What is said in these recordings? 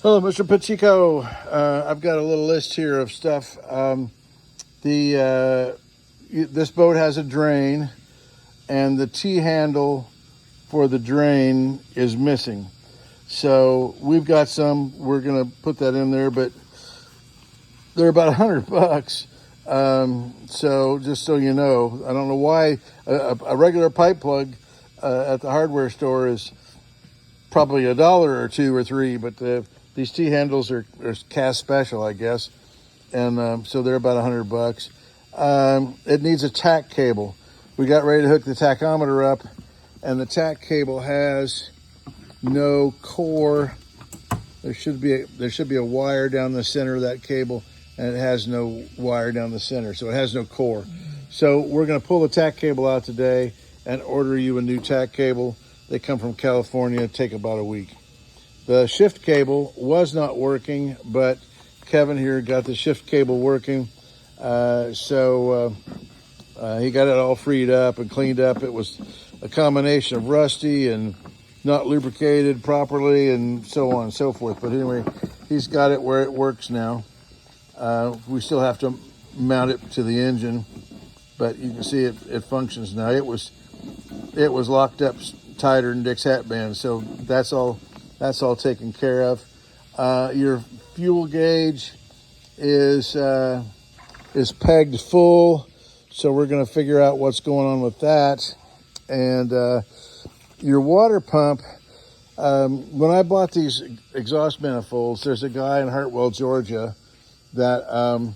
Hello, Mr. Pacheco. I've got a little list here of stuff. This boat has a drain, and the T-handle for the drain is missing. So we've got some. We're gonna put that in there, but they're about $100. So just so you know, I don't know why a regular pipe plug at the hardware store is probably $1 or $2 or $3, but these T handles are cast special, I guess, and so they're about $100. It needs a tach cable. We got ready to hook the tachometer up, and the tach cable has no core. There should be a wire down the center of that cable, and it has no wire down the center, so it has no core. So we're going to pull the tach cable out today and order you a new tach cable. They come from California, take about a week. The shift cable was not working, but Kevin here got the shift cable working. So he got it all freed up and cleaned up. It was a combination of rusty and not lubricated properly and so on and so forth. But anyway, he's got it where it works now. We still have to mount it to the engine, but you can see it functions now. It was locked up tighter than Dick's hat band, so that's all taken care of. Your fuel gauge is pegged full, so we're going to figure out what's going on with that. And your water pump, when I bought these exhaust manifolds, there's a guy in Hartwell, Georgia, that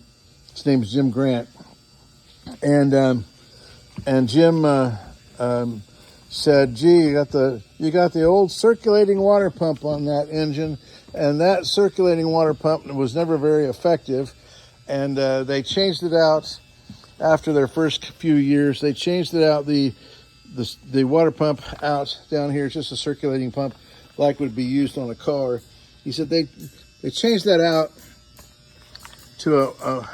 his name's Jim Grant, and Jim said, "Gee, you got the old circulating water pump on that engine, and that circulating water pump was never very effective." And they changed it out after their first few years. They changed it out. The water pump out down here is just a circulating pump, like would be used on a car. He said they changed that out to a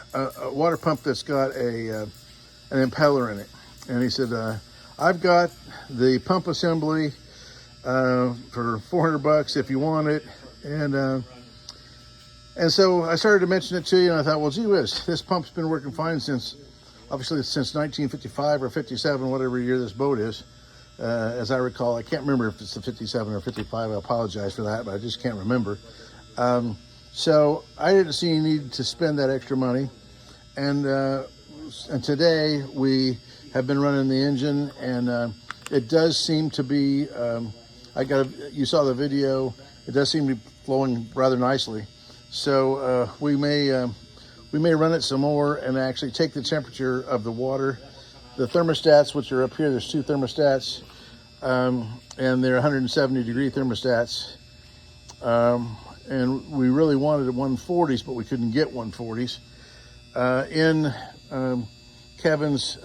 water pump that's got an impeller in it. And he said, "I've got the pump assembly for $400 if you want it." And so I started to mention it to you, and I thought, well, gee whiz, this pump's been working fine since 1955 or 57, whatever year this boat is. As I recall, I can't remember if it's the 57 or 55. I apologize for that, but I just can't remember. So I didn't see any need to spend that extra money. And today we have been running the engine, and it does seem to be, you saw the video, it does seem to be flowing rather nicely. So we may run it some more and actually take the temperature of the water. The thermostats, which are up here, there's two thermostats, and they're 170 degree thermostats. And we really wanted 140s, but we couldn't get 140s. In Kevin's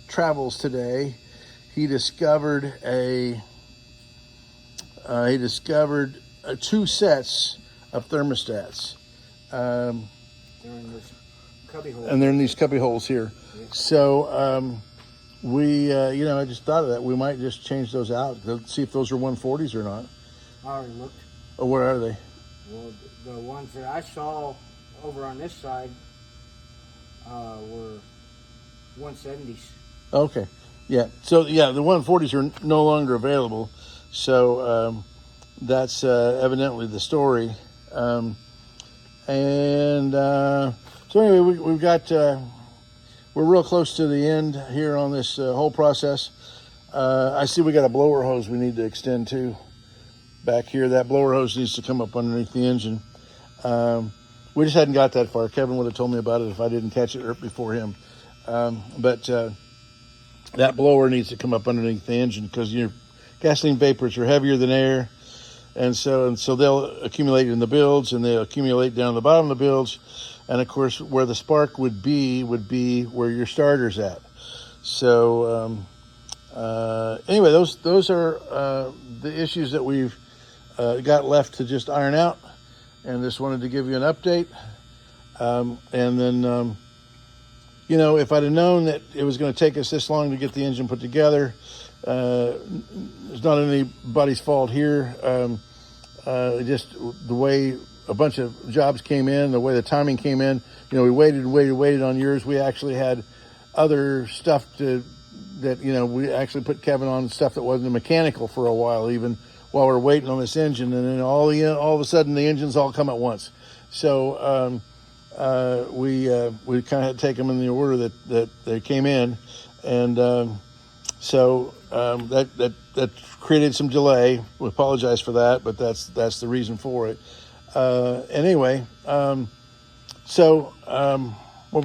travels today, he discovered two sets of thermostats. They're in this cubby hole. And they're in these cubby holes here. Yeah. So I just thought of that. We might just change those out to see if those are 140s or not. I already looked. Oh, where are they? Well, the ones that I saw over on this side were 170s. Okay. Yeah. So, yeah, the 140s are no longer available. So that's evidently the story. So anyway, we've got, we're real close to the end here on this whole process. I see we got a blower hose we need to extend to back here. That blower hose needs to come up underneath the engine. We just hadn't got that far. Kevin would have told me about it if I didn't catch it before him. But that blower needs to come up underneath the engine because your gasoline vapors are heavier than air. And so they'll accumulate in the bilge, and they'll accumulate down the bottom of the bilge. And of course, where the spark would be where your starter's at. So anyway, those are the issues that we've got left to just iron out. And just wanted to give you an update. And then, if I'd have known that it was going to take us this long to get the engine put together, it's not anybody's fault here. just the way a bunch of jobs came in, the way the timing came in. We waited on yours. We actually had other stuff we actually put Kevin on stuff that wasn't mechanical for a while, even while we're waiting on this engine. And then all of a sudden the engines all come at once. So we kind of had to take them in the order that they came in, and that created some delay. We apologize for that, but that's the reason for it. Anyway, what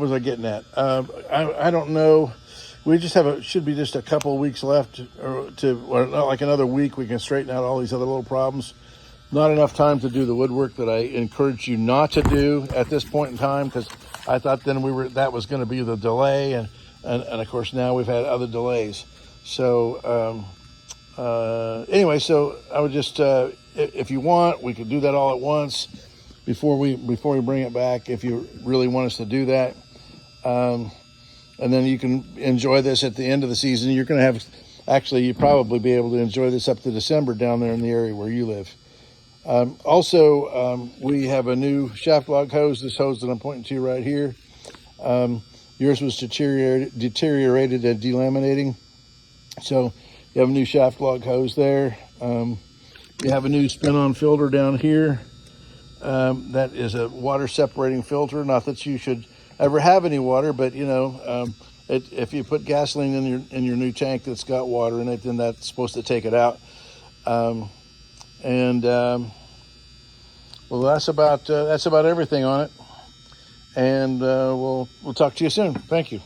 was I getting at? I don't know. We just should be just a couple of weeks left, or not like another week. We can straighten out all these other little problems. Not enough time to do the woodwork that I encouraged you not to do at this point in time, because I thought then that was going to be the delay, and of course now we've had other delays. So anyway, so I would just if you want, we could do that all at once before we bring it back, if you really want us to do that. And then you can enjoy this at the end of the season. You're going to you probably be able to enjoy this up to December down there in the area where you live. We have a new shaft log hose, this hose that I'm pointing to right here. Yours was deteriorated and delaminating. So you have a new shaft log hose there. You have a new spin-on filter down here. That is a water separating filter. Not that you should ever have any water, but if you put gasoline in your new tank that's got water in it, then that's supposed to take it out. Well, that's about everything on it. And we'll talk to you soon. Thank you.